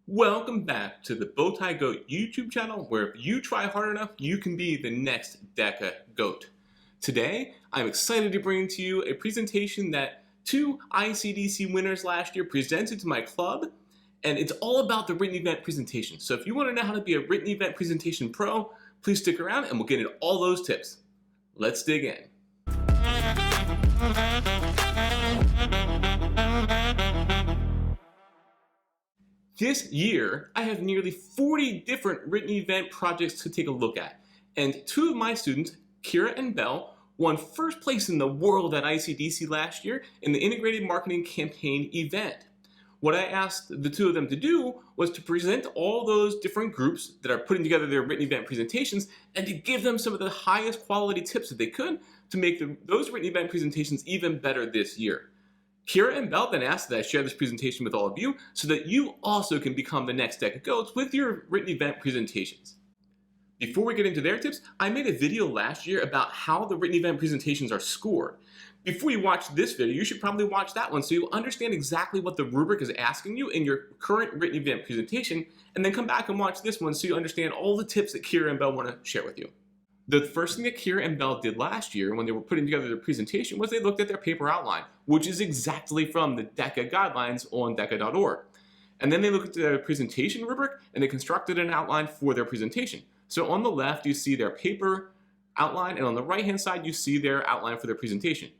Welcome back to the Bowtie Goat YouTube channel, where if you try hard enough, you can be the next DECA GOAT. Today, I'm excited to bring to you a presentation that two ICDC winners last year presented to my club, and it's all about the written event presentation. So if you want to know how to be a written event presentation pro, please stick around and we'll get into all those tips. Let's dig in. This year, I have nearly 40 different written event projects to take a look at, and two of my students, Kira and Belle, won first place in the world at ICDC last year in the Integrated Marketing Campaign event. What I asked the two of them to do was to present all those different groups that are putting together their written event presentations and to give them some of the highest quality tips that they could to make those written event presentations even better this year. Kira and Belle then asked that I share this presentation with all of you so that you also can become the next DECA GOATs with your written event presentations. Before we get into their tips, I made a video last year about how the written event presentations are scored. Before you watch this video, you should probably watch that one so you'll understand exactly what the rubric is asking you in your current written event presentation, and then come back and watch this one so you understand all the tips that Kira and Belle want to share with you. The first thing that Kira and Belle did last year when they were putting together their presentation was they looked at their paper outline, which is exactly from the DECA guidelines on deca.org. And then they looked at their presentation rubric and they constructed an outline for their presentation. So on the left, you see their paper outline, and on the right-hand side, you see their outline for their presentation.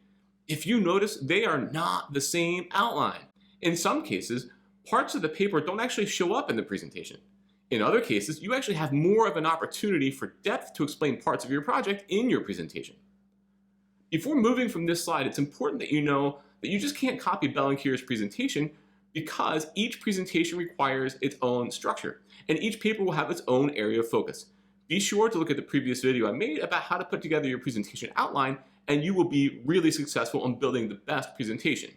If you notice, they are not the same outline. In some cases, parts of the paper don't actually show up in the presentation. In other cases, you actually have more of an opportunity for depth to explain parts of your project in your presentation. Before moving from this slide, it's important that you know that you just can't copy Belle and Kira's presentation because each presentation requires its own structure, and each paper will have its own area of focus. Be sure to look at the previous video I made about how to put together your presentation outline, and you will be really successful in building the best presentation.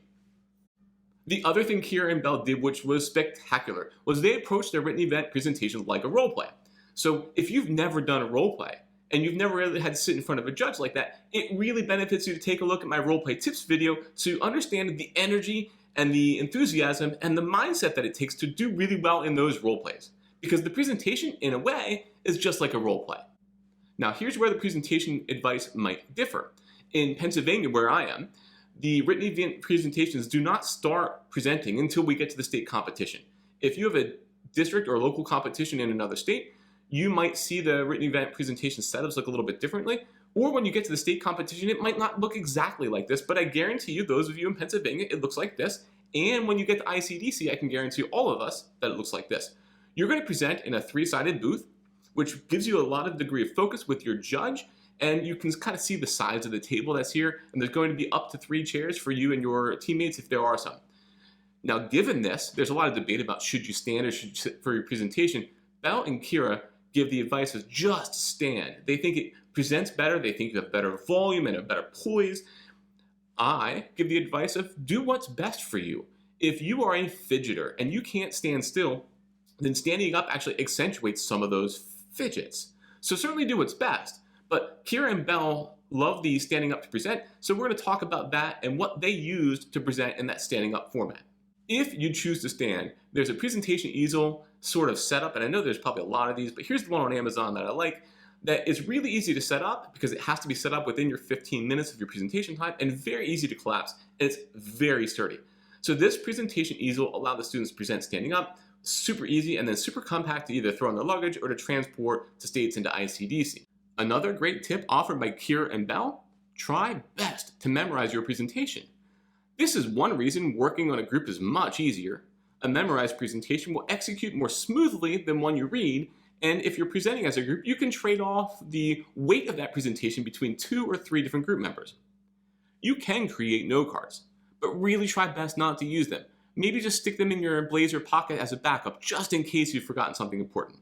The other thing Kira and Belle did, which was spectacular, was they approached their written event presentation like a role play. So if you've never done a role play, and you've never really had to sit in front of a judge like that, it really benefits you to take a look at my role play tips video so you understand the energy and the enthusiasm and the mindset that it takes to do really well in those role plays. Because the presentation, in a way, is just like a role play. Now here's where the presentation advice might differ. In Pennsylvania, where I am, the written event presentations do not start presenting until we get to the state competition. If you have a district or local competition in another state, you might see the written event presentation setups look a little bit differently, or when you get to the state competition, it might not look exactly like this, but I guarantee you, those of you in Pennsylvania, it looks like this, and when you get to ICDC, I can guarantee all of us that it looks like this. You're going to present in a three-sided booth, which gives you a lot of degree of focus with your judge, and you can kind of see the size of the table that's here, and there's going to be up to 3 chairs for you and your teammates if there are some. Now, given this, there's a lot of debate about should you stand or should you sit for your presentation. Belle and Kira give the advice of just stand. They think it presents better, they think you have better volume and a better poise. I give the advice of do what's best for you. If you are a fidgeter and you can't stand still, then standing up actually accentuates some of those fidgets. So certainly do what's best. But Kira and Belle love the standing up to present, so we're going to talk about that and what they used to present in that standing up format. If you choose to stand, there's a presentation easel sort of setup, and I know there's probably a lot of these, but here's the one on Amazon that I like that is really easy to set up because it has to be set up within your 15 minutes of your presentation time and very easy to collapse, and it's very sturdy. So this presentation easel allowed the students to present standing up, super easy, and then super compact to either throw in their luggage or to transport to states into ICDC. Another great tip offered by Kira and Belle, try best to memorize your presentation. This is one reason working on a group is much easier. A memorized presentation will execute more smoothly than one you read, and if you're presenting as a group, you can trade off the weight of that presentation between 2 or 3 different group members. You can create note cards, but really try best not to use them. Maybe just stick them in your blazer pocket as a backup, just in case you've forgotten something important.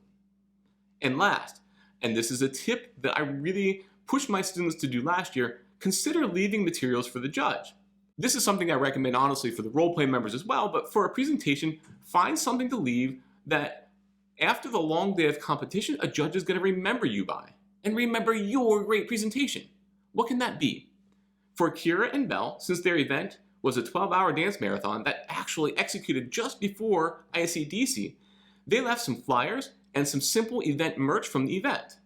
And last, and this is a tip that I really pushed my students to do last year, consider leaving materials for the judge. This is something I recommend honestly for the role play members as well, but for a presentation, find something to leave that after the long day of competition, a judge is going to remember you by, and remember your great presentation. What can that be? For Kira and Belle, since their event was a 12-hour dance marathon that actually executed just before ICDC, They left some flyers and some simple event merch from the event.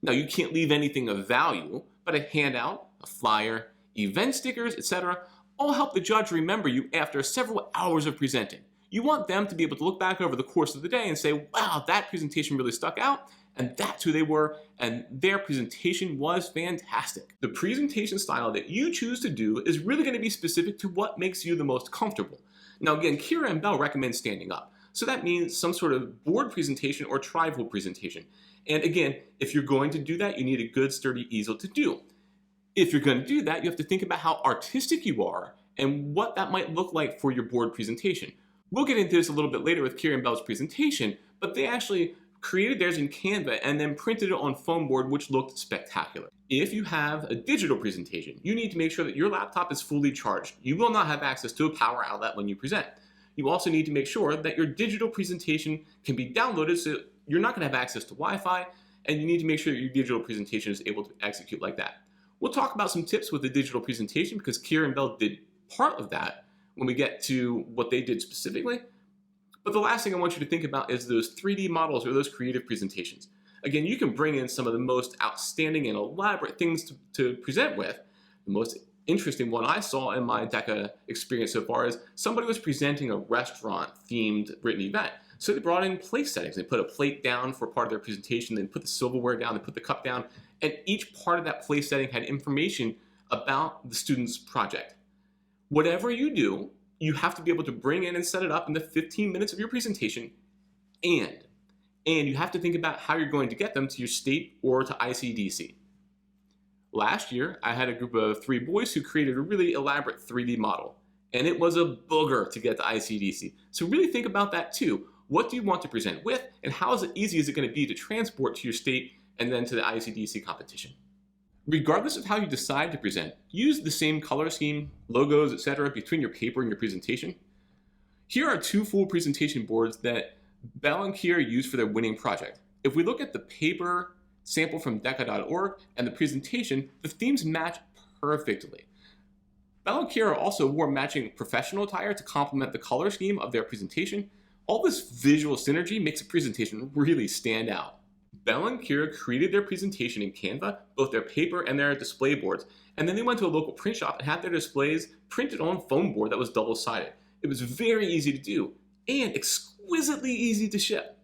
Now, you can't leave anything of value, but a handout, a flyer, event stickers, etc. all help the judge remember you after several hours of presenting. You want them to be able to look back over the course of the day and say, wow, that presentation really stuck out, and that's who they were, and their presentation was fantastic. The presentation style that you choose to do is really going to be specific to what makes you the most comfortable. Now again, Kira and Bell recommend standing up. So that means some sort of board presentation or trifold presentation. And again, if you're going to do that, you need a good sturdy easel to do. If you're going to do that, you have to think about how artistic you are and what that might look like for your board presentation. We'll get into this a little bit later with Kira and Bell's presentation, but they actually created theirs in Canva and then printed it on foam board, which looked spectacular. If you have a digital presentation, you need to make sure that your laptop is fully charged. You will not have access to a power outlet when you present. You also need to make sure that your digital presentation can be downloaded, so you're not going to have access to Wi-Fi, and you need to make sure that your digital presentation is able to execute like that. We'll talk about some tips with the digital presentation because Kira and Bell did part of that when we get to what they did specifically. But the last thing I want you to think about is those 3D models or those creative presentations. Again, you can bring in some of the most outstanding and elaborate things to present with. The most interesting one I saw in my DECA experience so far is somebody was presenting a restaurant-themed written event. So they brought in place settings. They put a plate down for part of their presentation, then put the silverware down, they put the cup down, and each part of that place setting had information about the student's project. Whatever you do, you have to be able to bring in and set it up in the 15 minutes of your presentation, and you have to think about how you're going to get them to your state or to ICDC. Last year, I had a group of 3 boys who created a really elaborate 3D model, and it was a booger to get to ICDC. So really think about that too. What do you want to present with, and how easy is it going to be to transport to your state and then to the ICDC competition? Regardless of how you decide to present, use the same color scheme, logos, etc. between your paper and your presentation. Here are 2 full presentation boards that Bell and Kira used for their winning project. If we look at the paper sample from deca.org and the presentation, the themes match perfectly. Bell and Kira also wore matching professional attire to complement the color scheme of their presentation. All this visual synergy makes a presentation really stand out. Bell and Kira created their presentation in Canva, both their paper and their display boards, and then they went to a local print shop and had their displays printed on foam board that was double-sided. It was very easy to do and exquisitely easy to ship.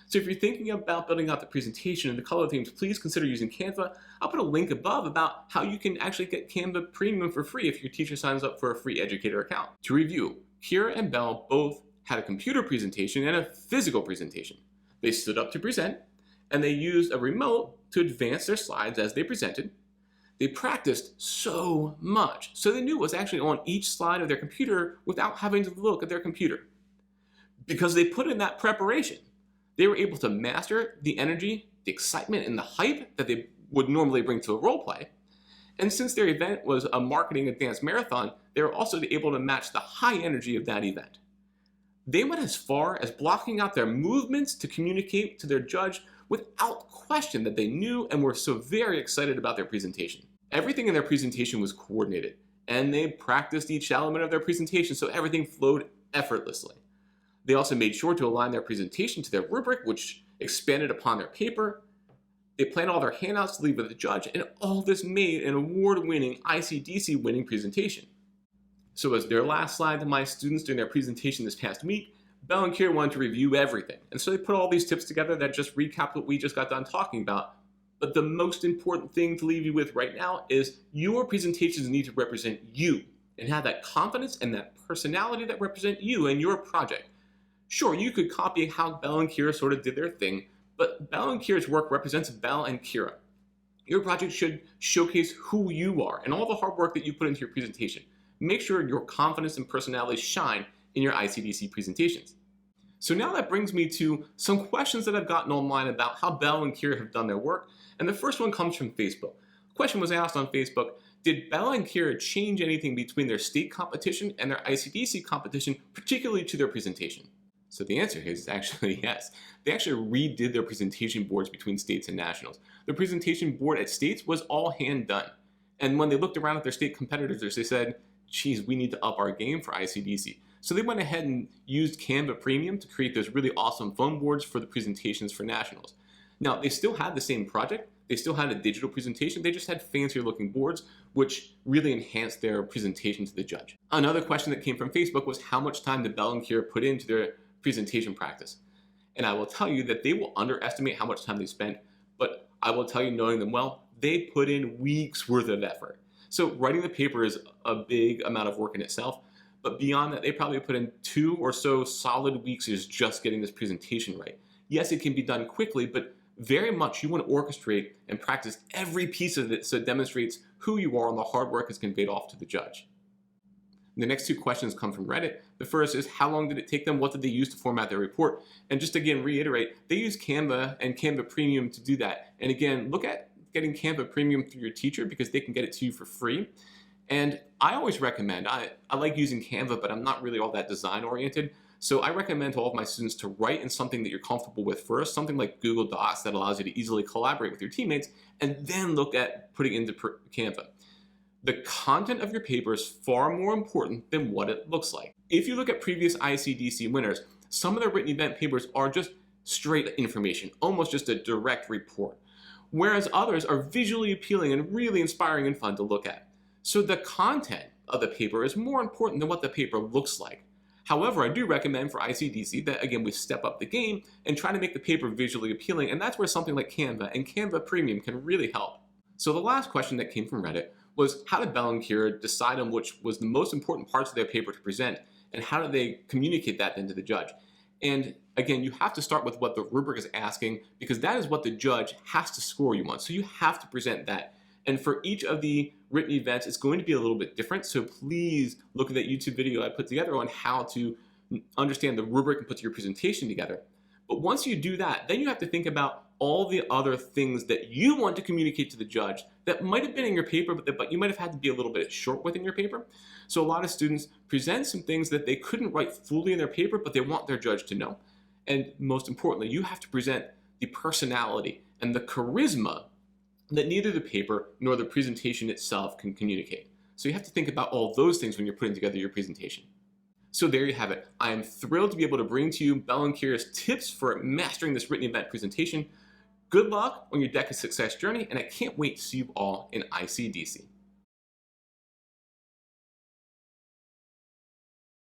So if you're thinking about building out the presentation and the color themes, please consider using Canva. I'll put a link above about how you can actually get Canva Premium for free if your teacher signs up for a free educator account. To review, Kira and Bell both had a computer presentation and a physical presentation. They stood up to present, and they used a remote to advance their slides as they presented. They practiced so much, so they knew it was actually on each slide of their computer without having to look at their computer. Because they put in that preparation, they were able to master the energy, the excitement, and the hype that they would normally bring to a role play. And since their event was a marketing advanced marathon, they were also able to match the high energy of that event. They went as far as blocking out their movements to communicate to their judge without question that they knew and were so very excited about their presentation. Everything in their presentation was coordinated, and they practiced each element of their presentation so everything flowed effortlessly. They also made sure to align their presentation to their rubric, which expanded upon their paper. They planned all their handouts to leave with the judge, and all this made an award-winning ICDC winning presentation. So as their last slide to my students during their presentation this past week, Bell and Kira wanted to review everything. And so they put all these tips together that just recap what we just got done talking about. But the most important thing to leave you with right now is your presentations need to represent you and have that confidence and that personality that represent you and your project. Sure, you could copy how Bell and Kira sort of did their thing, but Bell and Kira's work represents Bell and Kira. Your project should showcase who you are and all the hard work that you put into your presentation. Make sure your confidence and personality shine in your ICDC presentations. So now that brings me to some questions that I've gotten online about how Bell and Kira have done their work, and the first one comes from Facebook. The question was asked on Facebook, did Bell and Kira change anything between their state competition and their ICDC competition, particularly to their presentation? So the answer is actually yes. They actually redid their presentation boards between states and nationals. The presentation board at states was all hand done. And when they looked around at their state competitors, they said, geez, we need to up our game for ICDC. So they went ahead and used Canva Premium to create those really awesome foam boards for the presentations for nationals. Now, they still had the same project. They still had a digital presentation. They just had fancier looking boards, which really enhanced their presentation to the judge. Another question that came from Facebook was how much time did Bell and Kira put into their presentation practice? And I will tell you that they will underestimate how much time they spent, but I will tell you, knowing them well, they put in weeks worth of effort. So writing the paper is a big amount of work in itself, but beyond that, they probably put in 2 or so solid weeks just getting this presentation right. Yes, it can be done quickly, but very much you want to orchestrate and practice every piece of it so it demonstrates who you are and the hard work is conveyed off to the judge. The next 2 questions come from Reddit. The first is, how long did it take them? What did they use to format their report? And just again, reiterate, they use Canva and Canva Premium to do that. And again, look at getting Canva Premium through your teacher because they can get it to you for free. And I always recommend, I like using Canva, but I'm not really all that design oriented. So I recommend to all of my students to write in something that you're comfortable with first, something like Google Docs that allows you to easily collaborate with your teammates, and then look at putting into Canva. The content of your paper is far more important than what it looks like. If you look at previous ICDC winners, some of their written event papers are just straight information, almost just a direct report, whereas others are visually appealing and really inspiring and fun to look at. So the content of the paper is more important than what the paper looks like. However, I do recommend for ICDC that, again, we step up the game and try to make the paper visually appealing, and that's where something like Canva and Canva Premium can really help. So the last question that came from Reddit was, how did Bell and Kira decide on which was the most important parts of their paper to present, and how did they communicate that then to the judge? And again, you have to start with what the rubric is asking, because that is what the judge has to score you on. So you have to present that. And for each of the written events, it's going to be a little bit different. So please look at that YouTube video I put together on how to understand the rubric and put your presentation together. But once you do that, then you have to think about all the other things that you want to communicate to the judge that might have been in your paper, but you might have had to be a little bit short with in your paper. So a lot of students present some things that they couldn't write fully in their paper, but they want their judge to know. And most importantly, you have to present the personality and the charisma that neither the paper nor the presentation itself can communicate. So you have to think about all those things when you're putting together your presentation. So there you have it. I am thrilled to be able to bring to you Bell and Kira's tips for mastering this written event presentation. Good luck on your Deck of Success journey, and I can't wait to see you all in ICDC.